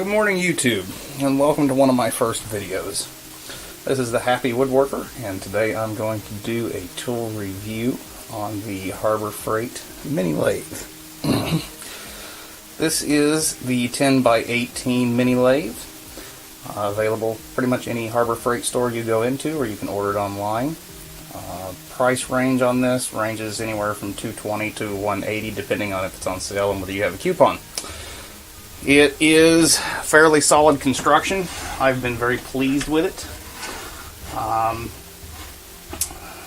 Good morning, YouTube, and welcome to one of my first videos. This is the Happy Woodworker, and today I'm going to do a tool review on the Harbor Freight Mini Lathe. This is the 10x18 Mini Lathe, available pretty much any Harbor Freight store you go into, or you can order it online. Price range on this ranges anywhere from $220 to $180, depending on if it's on sale and whether you have a coupon. It is fairly solid construction. I've been very pleased with it.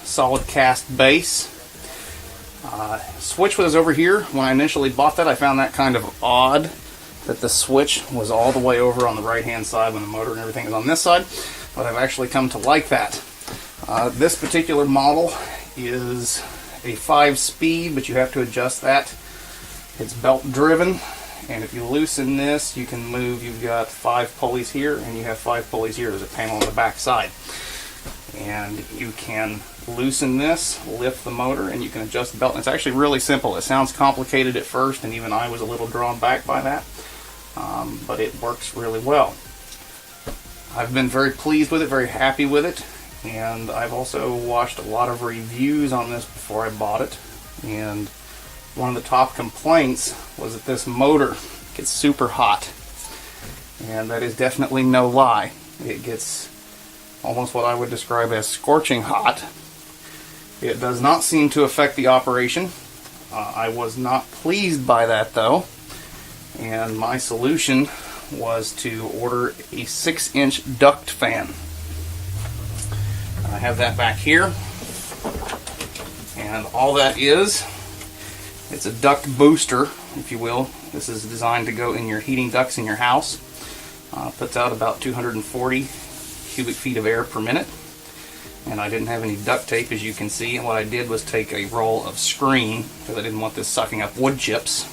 Solid cast base. Switch was over here. When I initially bought that, I found that kind of odd that the switch was all the way over on the right hand side when the motor and everything is on this side, but I've actually come to like that. This particular model is a 5-speed, but you have to adjust that. It's belt driven. And if you loosen this, you can move. You've got 5 pulleys here, and you have 5 pulleys here. There's a panel on the back side. And you can loosen this, lift the motor, and you can adjust the belt. And it's actually really simple. It sounds complicated at first, and even I was a little drawn back by that. But it works really well. I've been very pleased with it, very happy with it. And I've also watched a lot of reviews on this before I bought it. And one of the top complaints was that this motor gets super hot, and that is definitely no lie. It gets almost what I would describe as scorching hot. It does not seem to affect the operation. I was not pleased by that though, and my solution was to order a 6-inch duct fan. I have that back here, and all that is, it's a duct booster, if you will. This is designed to go in your heating ducts in your house. Puts out about 240 cubic feet of air per minute. And I didn't have any duct tape, as you can see. And what I did was take a roll of screen, because I didn't want this sucking up wood chips.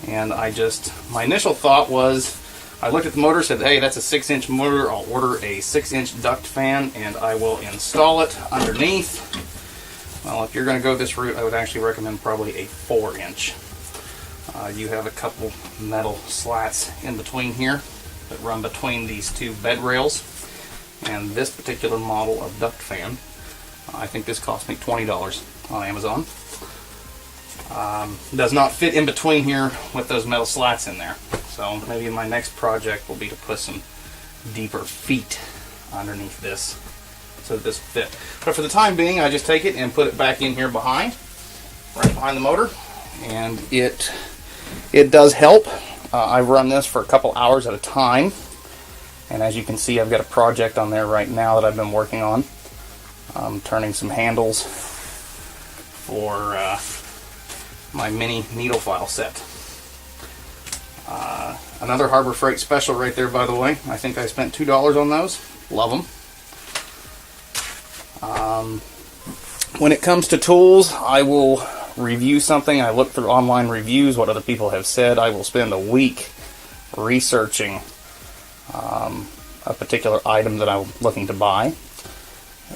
And my initial thought was, I looked at the motor, said, hey, that's a 6-inch motor. I'll order a 6-inch duct fan, and I will install it underneath. Well, if you're going to go this route, I would actually recommend probably a 4-inch. You have a couple metal slats in between here that run between these two bed rails. And this particular model of duct fan, I think this cost me $20 on Amazon. Does not fit in between here with those metal slats in there. So maybe my next project will be to put some deeper feet underneath this, so that this will fit. But for the time being, I just take it and put it back in here right behind the motor, and it does help. I've run this for a couple hours at a time, and as you can see, I've got a project on there right now that I've been working on. I'm turning some handles for my mini needle file set. Another Harbor Freight special right there, by the way. I think I spent $2 on those. Love them. When it comes to tools, I will review something. I look through online reviews, what other people have said. I will spend a week researching a particular item that I'm looking to buy.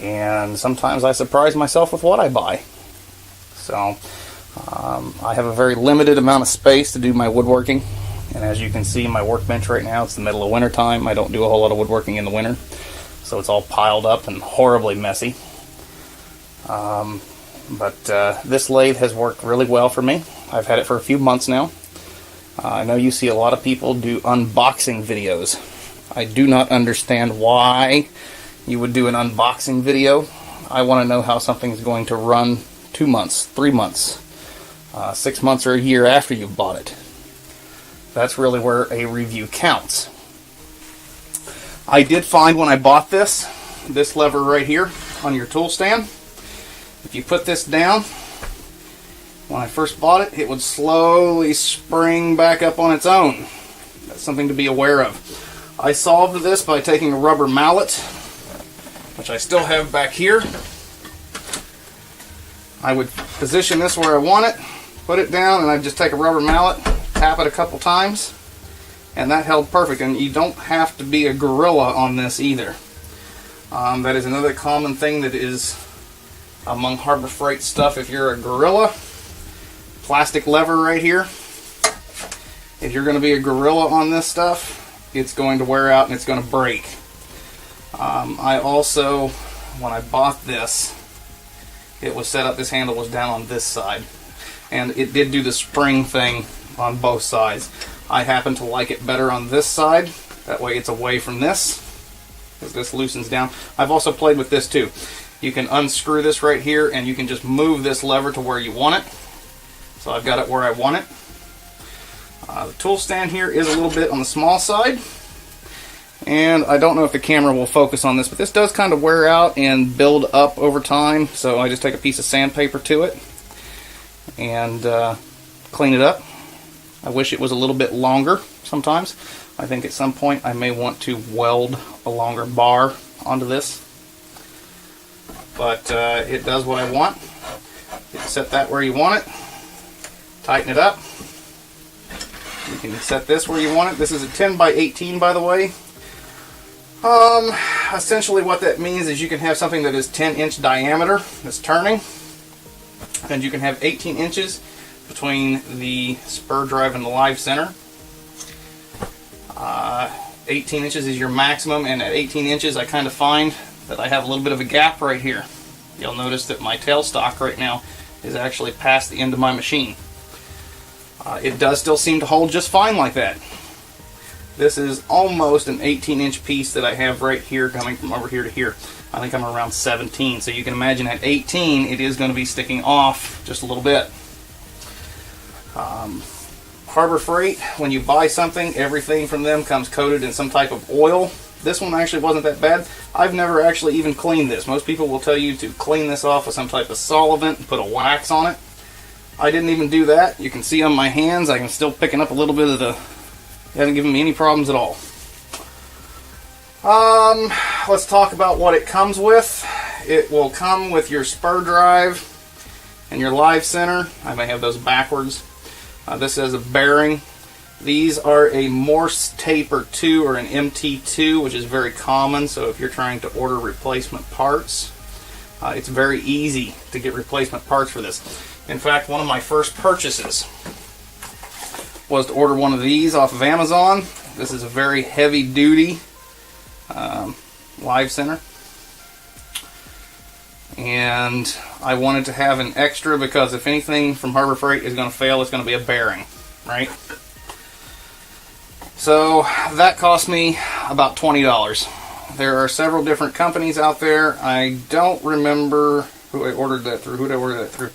And sometimes I surprise myself with what I buy. So I have a very limited amount of space to do my woodworking. And as you can see, my workbench right now, it's the middle of winter time. I don't do a whole lot of woodworking in the winter. So it's all piled up and horribly messy. But this lathe has worked really well for me. I've had it for a few months now. I know you see a lot of people do unboxing videos. I do not understand why you would do an unboxing video. I want to know how something is going to run 2 months, 3 months, 6 months, or a year after you've bought it. That's really where a review counts. I did find when I bought this lever right here on your tool stand, if you put this down, when I first bought it, it would slowly spring back up on its own. That's something to be aware of. I solved this by taking a rubber mallet, which I still have back here. I would position this where I want it, put it down, and I'd just take a rubber mallet, tap it a couple times, and that held perfect. And you don't have to be a gorilla on this either. That is another common thing that is among Harbor Freight stuff. If you're a gorilla, plastic lever right here, If you're going to be a gorilla on this stuff, it's going to wear out and it's going to break. I also, when I bought this, it was set up, this handle was down on this side, and it did do the spring thing on both sides. I happen to like it better on this side, that way it's away from this, because this loosens down. I've also played with this too. You can unscrew this right here and you can just move this lever to where you want it. So I've got it where I want it. The tool stand here is a little bit on the small side, and I don't know if the camera will focus on this, but this does kind of wear out and build up over time, so I just take a piece of sandpaper to it and clean it up. I wish it was a little bit longer sometimes. I think at some point I may want to weld a longer bar onto this, but it does what I want. You can set that where you want it, tighten it up. You can set this where you want it. This is a 10 by 18, by the way. Essentially what that means is you can have something that is 10-inch diameter that's turning, and you can have 18 inches between the spur drive and the live center. 18 inches is your maximum, and at 18 inches I kind of find that I have a little bit of a gap right here. You'll notice that my tailstock right now is actually past the end of my machine. It does still seem to hold just fine like that. This is almost an 18-inch piece that I have right here coming from over here to here. I think I'm around 17, so you can imagine at 18 it is going to be sticking off just a little bit. Harbor Freight, when you buy something, everything from them comes coated in some type of oil. This one actually wasn't that bad. I've never actually even cleaned this. Most people will tell you to clean this off with some type of solvent and put a wax on it. I didn't even do that. You can see on my hands I can still picking up a little bit of the... It hasn't given me any problems at all. Let's talk about what it comes with. It will come with your spur drive and your live center. I may have those backwards. This is a bearing. These are a Morse Taper 2 or an MT2, which is very common, so if you're trying to order replacement parts, it's very easy to get replacement parts for this. In fact, one of my first purchases was to order one of these off of Amazon. This is a very heavy duty live center, and I wanted to have an extra because if anything from Harbor Freight is going to fail, it's going to be a bearing, right? So that cost me about $20. There are several different companies out there. I don't remember who I ordered that through. Who did I order that through?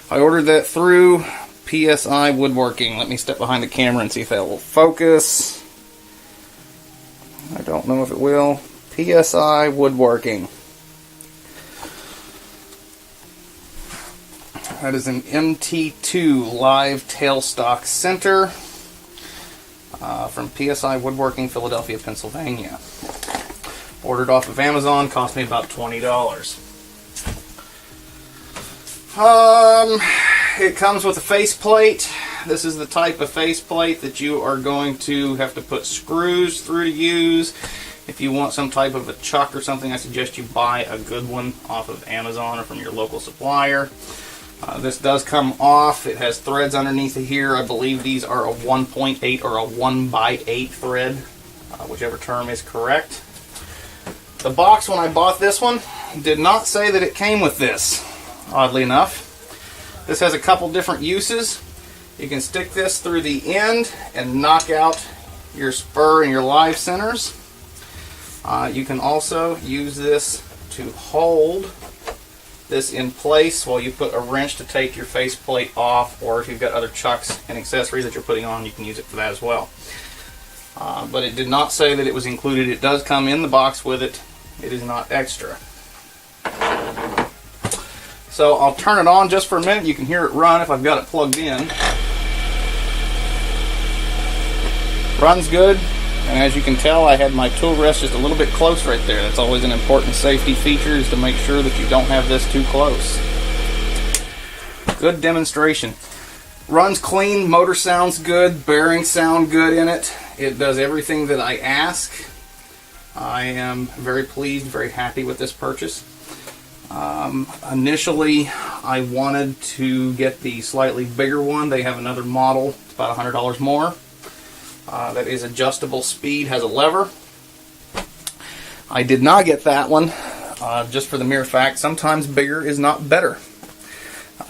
I ordered that through PSI Woodworking. Let me step behind the camera and see if that will focus. I don't know if it will. PSI Woodworking. That is an MT2 live tailstock center from PSI Woodworking, Philadelphia, Pennsylvania. Ordered off of Amazon, cost me about $20. It comes with a faceplate. This is the type of faceplate that you are going to have to put screws through to use. If you want some type of a chuck or something, I suggest you buy a good one off of Amazon or from your local supplier. This does come off. It has threads underneath here. I believe these are a 1.8 or a 1/8 thread, whichever term is correct. The box, when I bought this one, did not say that it came with this, oddly enough. This has a couple different uses. You can stick this through the end and knock out your spur and your live centers. You can also use this to hold this in place while you put a wrench to take your faceplate off, or if you've got other chucks and accessories that you're putting on, you can use it for that as well. But it did not say that it was included. It does come in the box with it. It is not extra. So I'll turn it on just for a minute. You can hear it run if I've got it plugged in. Runs good, and as you can tell, I had my tool rest just a little bit close right there. That's always an important safety feature, is to make sure that you don't have this too close. Good demonstration. Runs clean, motor sounds good, bearings sound good in it. It does everything that I ask. I am very pleased, very happy with this purchase. Initially, I wanted to get the slightly bigger one. They have another model. It's about $100 more. that is adjustable speed, has a lever. I did not get that one, just for the mere fact sometimes bigger is not better.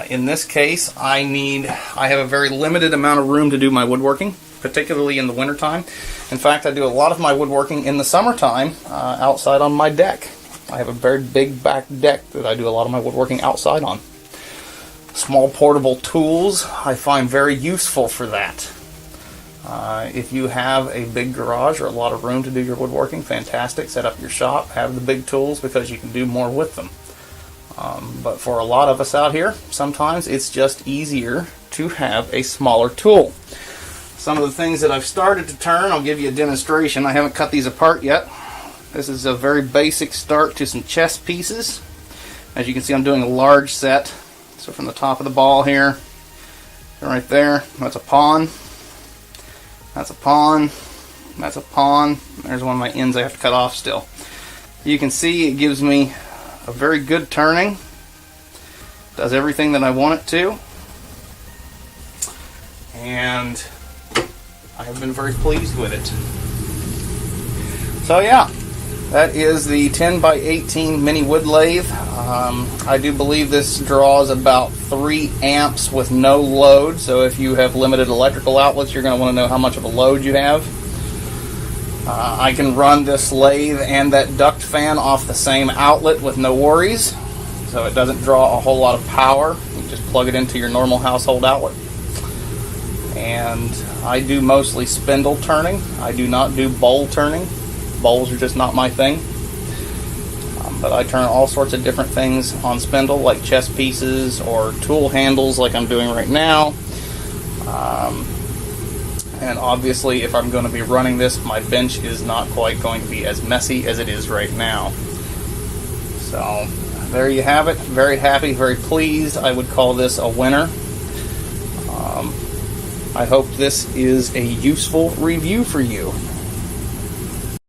In this case, I have a very limited amount of room to do my woodworking, particularly in the wintertime. In fact, I do a lot of my woodworking in the summertime outside on my deck. I have a very big back deck that I do a lot of my woodworking outside on. Small portable tools I find very useful for that. If you have a big garage or a lot of room to do your woodworking, fantastic. Set up your shop, have the big tools because you can do more with them. But for a lot of us out here, sometimes it's just easier to have a smaller tool. Some of the things that I've started to turn, I'll give you a demonstration. I haven't cut these apart yet. This is a very basic start to some chess pieces. As you can see, I'm doing a large set. So from the top of the ball here, right there, that's a pawn. That's a pawn. That's a pawn. There's one of my ends I have to cut off still. You can see it gives me a very good turning. Does everything that I want it to. And I have been very pleased with it. So yeah, that is the 10 by 18 mini wood lathe. I do believe this draws about 3 amps with no load, so if you have limited electrical outlets, you're going to want to know how much of a load you have. I can run this lathe and that duct fan off the same outlet with no worries, so it doesn't draw a whole lot of power. You just plug it into your normal household outlet. And I do mostly spindle turning. I do not do bowl turning. Bowls are just not my thing. But I turn all sorts of different things on spindle, like chess pieces or tool handles like I'm doing right now. And obviously, if I'm going to be running this, my bench is not quite going to be as messy as it is right now. So, there you have it. Very happy, very pleased. I would call this a winner. I hope this is a useful review for you.